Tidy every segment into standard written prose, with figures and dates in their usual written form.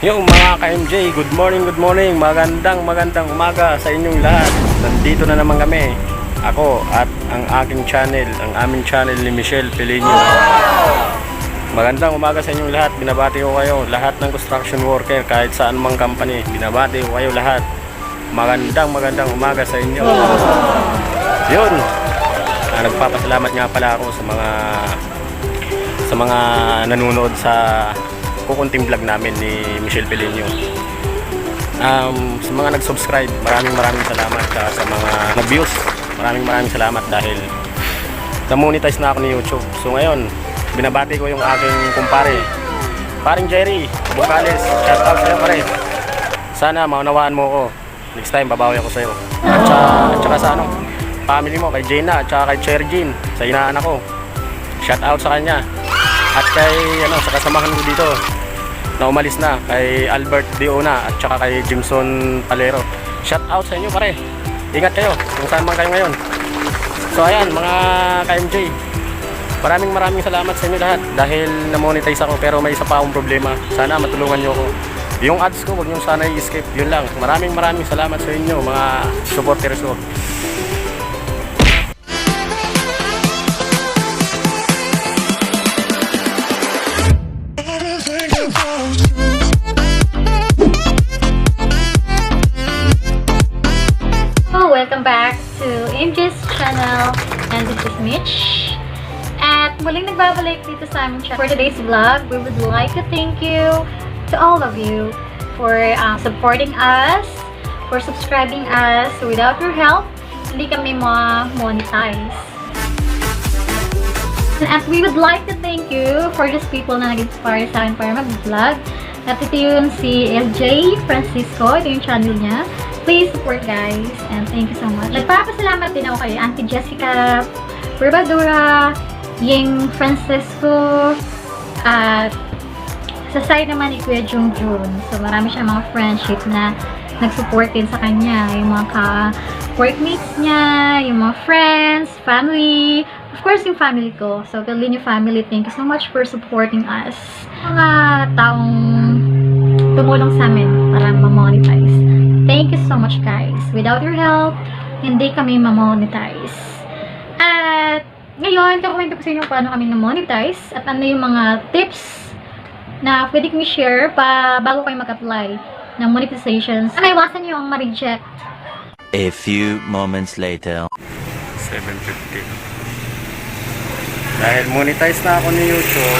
Yung mga ka-MJ, good morning, magandang umaga sa inyong lahat. Nandito na naman kami, ako at ang aking channel, ang aming channel ni Michelle Pelinio. Magandang umaga sa inyong lahat, binabati ko kayo, lahat ng construction worker, kahit saan mang company, binabati ko kayo lahat. Magandang umaga sa inyo. Yun, nagpapasalamat nga pala ako sa mga nanonood sa kukunting vlog namin ni Michelle Pelinio. Sa mga nag-subscribe, maraming salamat. Sa mga nag-views, maraming salamat dahil na-monetize na ako ni YouTube. So ngayon, binabati ko yung aking kumpare, paring Jerry Bucales. Shout out sa'yo pare. Sana maunawaan mo ko. Next time babawi ako sa'yo. At saka sa family mo, kay Jaina at saka kay Chergin, sa inaanak ko. Shout out sa kanya. At kay sa kasamahan ko dito na umalis na, kay Albert Diona at saka kay Jimson Palero. Shout out sa inyo pare. Ingat kayo kung saan man kayo ngayon. So ayan mga ka-MJ, maraming salamat sa inyo lahat dahil na-monetize ako, pero may isa pa akong problema. Sana matulungan nyo ako. Yung ads ko, huwag nyo sana i-skip. Yun lang. Maraming salamat sa inyo mga supporters ko. Welcome back to MJ's channel, and this is Mitch. At muling nagbabalik dito sa aming channel. For today's vlog, we would like to thank you to all of you for supporting us, for subscribing us. Without your help, hindi kami ma-monetize. At we would like to thank you for these people na nag-inspire sa akin para mag-vlog. At ito yun si LJ Francisco, ito yung channel niya. Please support guys, and thank you so much. Nagpapasalamat din ako kay Auntie Jessica Barbadura, Ying Francisco, at sa side naman ni Kuya Jungjun. So marami siya mga friendship na nag-support din sa kanya. Yung mga ka-workmates niya, yung mga friends, family, of course yung family ko. So Pelinio family, thank you so much for supporting us. Mga taong tumulong sa amin para ma-monetize. Thank you so much guys. Without your help, hindi kami ma-monetize. At ngayon, kakwento ko sa inyo paano kami na-monetize at ano yung mga tips na pwede kong i-share bago kayo mag-apply ng monetizations. Ano, iwasan nyo ang ma-reject. A few moments later. 7:50. Dahil monetize na ako ni YouTube.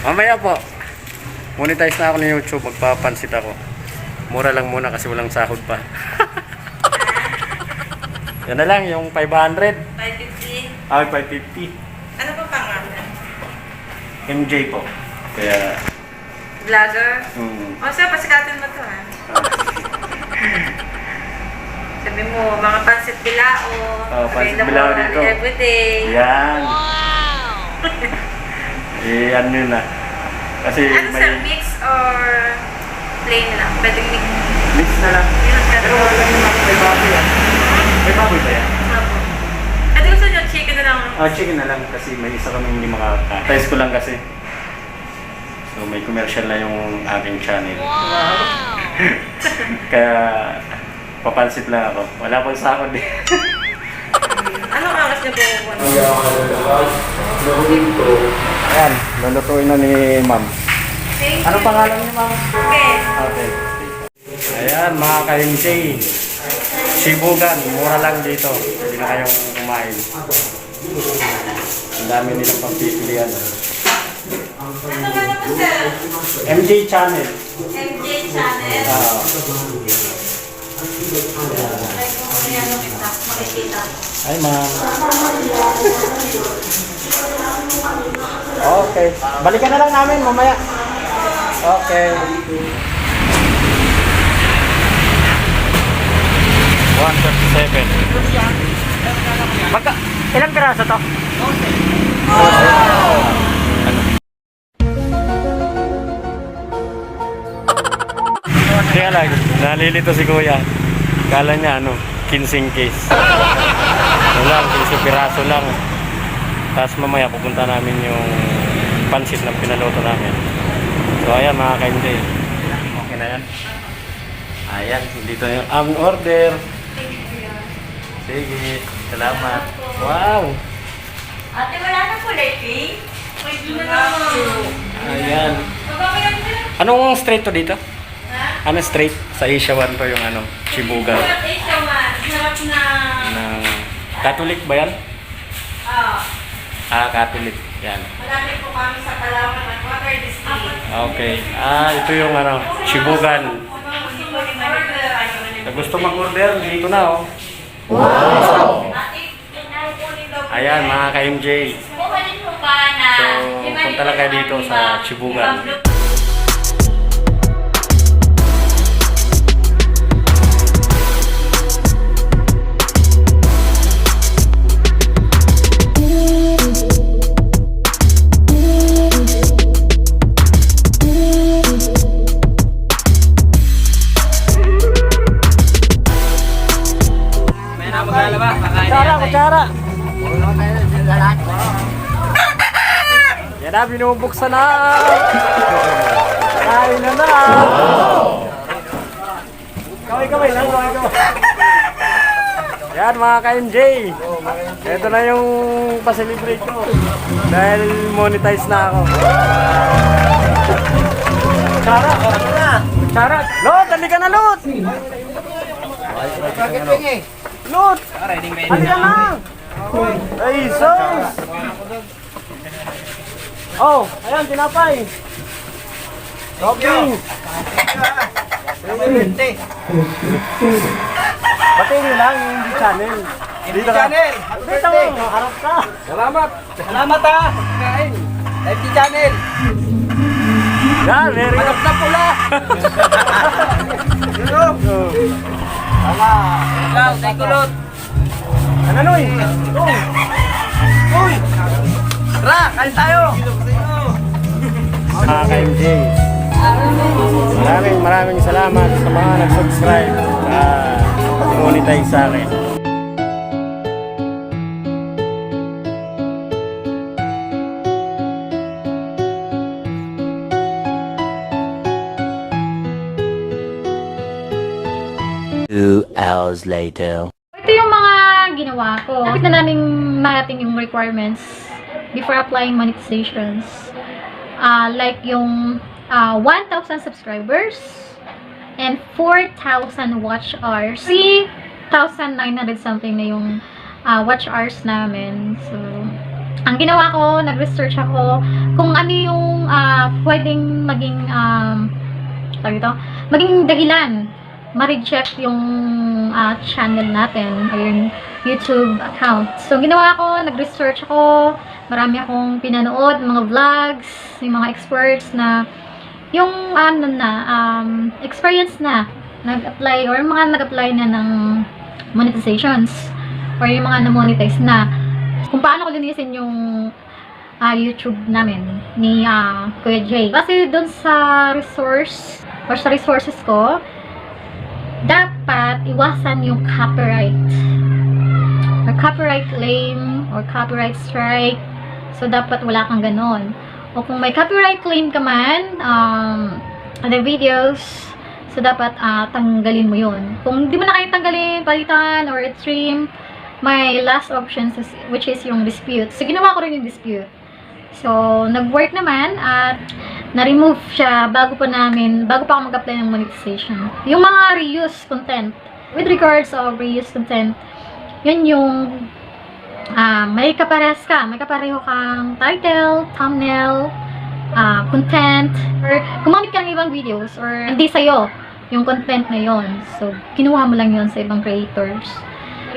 Mamaya po. Monetize na ako ni YouTube, magpapansit ako. Mura lang muna kasi walang sahod pa. Yan na lang, yung 500. 550. Ah, 550. Ano pa pangalan? MJ po. Kaya... Vlogger? O, sir, pasikatan mo to, ha? Sabi mo, mga pansit bilao. Pansit bilao dito. Everyday. Yan. Ano yun na. Kasi Ano, sir, mix or plain lang? Pwedeng mix. Mix na lang. Pero wala lang yung may baboy yan. May baboy ba yan? Opo. At gusto nyo, chicken na lang. Chicken na lang kasi may isa kami hindi makaka-test ko lang kasi. So may commercial na yung aking channel. Wow! Kaya papansit lang ako. Wala pang sahod eh. Anong angas nyo po? Ayan, lulutuin na ni ma'am. Thank you. Anong pangalan ni ma'am? Okay. Okay. Ayan mga ka-MJ. Sibugan, mura lang dito. Hindi na kayong kumain. Ang dami nilang pagpipilian. Ano ba naman, sir? MJ Channel. MJ channel. Like kung yan kita, makikita. Ay ma'am. Okay. Balikan na lang namin mamaya. Okay. 137. Ilang piraso to? Kaya lang, nalilito si kuya. Kala niya 15 case. Wala, 15 piraso lang. Tapos mamaya pupunta namin yung pansit na pinaluto namin. So So ayan mga ka-MJ. Okay na yan. Ayan, dito na yung aming order. Sige, salamat. Wow! Ate, wala na po, Leti. Pwede na naman. Ayan. Magpapayan ka. Anong street to dito? Ha? Ano street? Sa Asia 1 to yung ano, Shibuga. Sarap eh, saman. Sarap na. Na Catholic ba yan? Ah, Catholic. Yan. malapit po kami sa Palawan at Water District. Okay. Ito yung ano, Shibugan. Hindi ko rin ma-order. Sa gusto mag-order, dito na oh. Ate, kunin daw po Ayan, yan. mga ka-MJ. Kukunin po pa na. So, punta lang kayo dito sa Shibugan. Kutsara! Yan na, binubuksan na! Kain na na! Kaway lang, kaway. Yan mga ka-MJ! Ito na yung pa-celebrate ko. Dahil monetize na ako. Kutsara! Kutsara! Lot! Halika na, Lot! Lot! Halika na! Ay, sos! Oh, ayan, tinapay! Shopping! Batiin nyo lang yung hindi channel. Dito ka. Dito mo, harap ka. Salamat ha! Kain! FT Channel! Yan, very good. Na pula! Tama. Ikaw, tay kulot! Ano, Noy? Uy! Tara, kain tayo! Mga ka-MJ, maraming salamat sa mga nag-subscribe sa monetize sa akin. Two hours later. Ito yung mga ginawa ko. Bakit na namin marating yung requirements before applying monetizations. Like yung 1,000 subscribers and 4,000 watch hours. 3,900 something na yung watch hours namin. So, ang ginawa ko, nag-research ako kung ano yung pwedeng maging maging dahilan ma-reject yung channel natin or yung YouTube account. So, ginawa ko, nag-research ako, marami akong pinanood, mga vlogs, yung mga experts na yung experience na nag-apply or mga nag-apply na ng monetizations or yung mga na-monetize na kung paano ko linisin yung YouTube namin ni Kuya Jay. Kasi dun sa resource or sa resources ko, dapat iwasan yung copyright or copyright claim or copyright strike. So, dapat wala kang ganon. O kung may copyright claim ka man on the videos, so dapat tanggalin mo yun. Kung di mo na kayo tanggalin, palitan or stream, may last options which is yung dispute. So, ginawa ko rin yung dispute. So, nag-work naman at na-remove siya bago pa ako mag-apply ng monetization. Yung mga reuse content, with regards of reuse content, yun yung may kaparehas ka, may kapareho kang title, thumbnail, content, or gumamit ka ng ibang videos, or hindi sa'yo yung content na yon. So, kinuha mo lang yon sa ibang creators.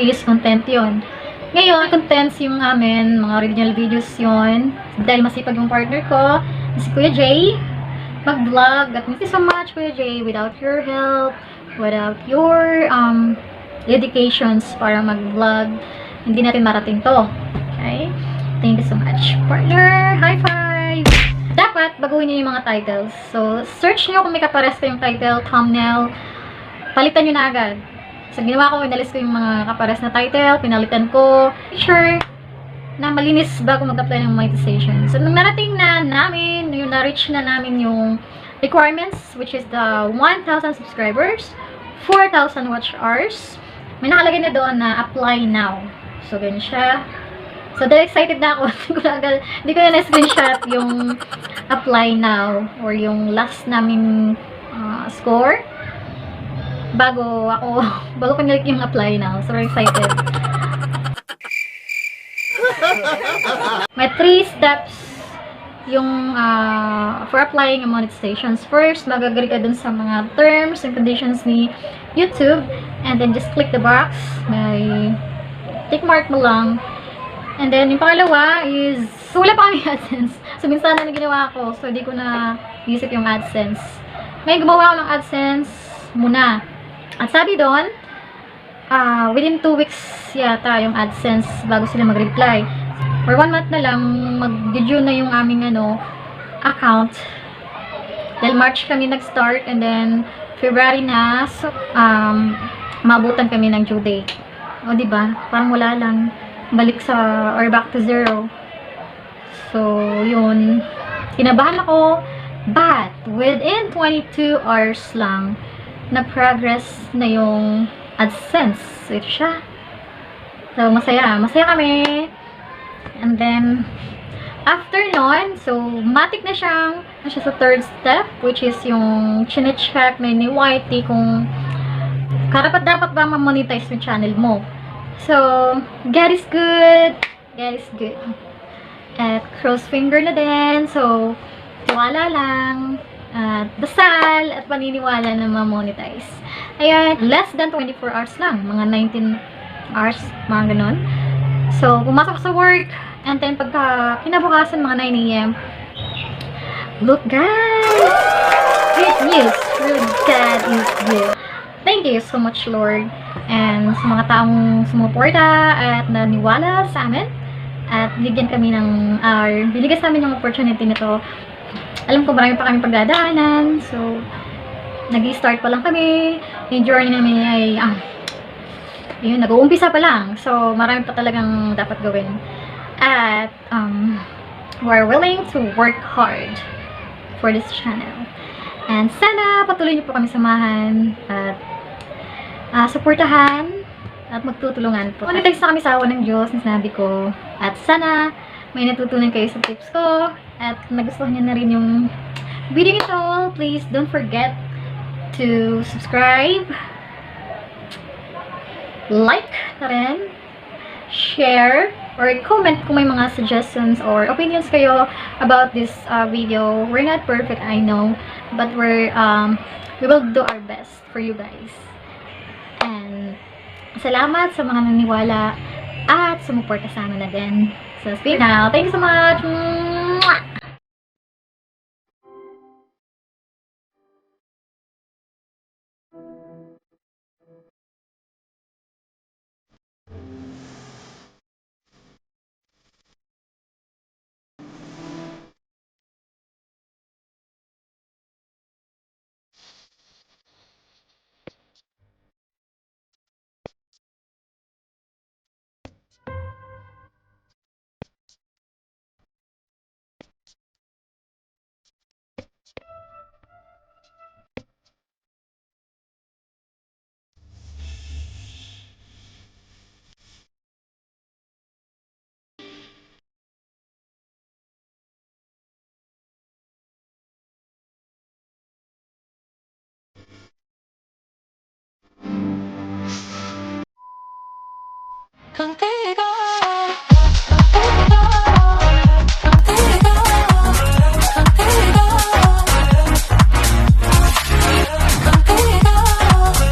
Reuse content yon. Ngayon, contents yung amin, mga original videos yon. Dahil masipag yung partner ko, si Kuya Jay, mag-vlog. At thank you so much, Kuya Jay. Without your help, without your dedications para mag-vlog, hindi natin marating to. Okay? Thank you so much, partner. High five! Dapat, baguhin nyo yung mga titles. So, search nyo kung may kapares kayong title, thumbnail, palitan nyo na agad. So, ginawa ko, inalis ko yung mga kapares na title, pinalitan ko. Make sure na malinis bago mag-apply ng monetization. So, nung narating na namin, yung na-reach na namin yung requirements, which is the 1,000 subscribers, 4,000 watch hours. May nakalagay na doon na apply now. So, ganyan siya. So, dahil excited na ako. Hindi ko na na-screenshot yung apply now or yung last naming score bago ko nilik yung apply now. So, very excited. May 3 steps yung for applying a monetizations. First, mag-agree ka dun sa mga terms and conditions ni YouTube, and then just click the box. May tick mark mo lang. And then, yung pangalawa is, so wala pa kami AdSense. So, minsan na ginawa ko, so hindi ko na isip yung AdSense. Ngayon, gumawa ako ng AdSense muna. At sabi doon, within 2 weeks yata yung AdSense bago sila mag-reply. For 1 month na lang, mag-due na yung aming account. Dahil March kami nag-start, and then February na, so, maabutan kami ng due date. O, diba? Parang wala lang. Balik sa, or back to zero. So, yun. Kinabahan ako, but within 22 hours lang, na-progress na yung AdSense. So, ito siya. So, masaya. Masaya kami. And then, after nun, so, matik na siyang, sa third step, which is yung chine-check na ni YT kung karapat-dapat ba ma-monetize yung channel mo. So, God is good. God is good. At cross finger na din. So, tiwala lang. At dasal at paniniwala na ma-monetize. Ayan, less than 24 hours lang. Mga 19 hours, mga ganun. So, pumasok sa work. And then, pagka kinabukasan, mga 9 a.m. Look, guys! Great news! Really, God is good. Thank you so much, Lord. And sa mga taong sumuporta at naniwala sa amin. At binigyan sa amin yung opportunity nito. Alam ko marami pa kami pagdadaanan. So, nag-start pa lang kami. Yung journey namin ay, yun, nag-uumpisa pa lang. So, marami pa talagang dapat gawin. At, we're willing to work hard for this channel. And sana patuloy niyo po kami samahan at suportahan at magtutulungan po. Monetize na kami sa awa ng Diyos, na sinabi ko. At sana may natutunan kayo sa tips ko at nagustuhan niyo na rin yung video nito. Please don't forget to subscribe, like na rin, share, or comment kung may mga suggestions or opinions kayo about this video. We're not perfect, I know, but we will do our best for you guys. And salamat sa mga naniwala at sumuporta sa amin na din. So, speak now. Thank you so much. Mwah! Contigo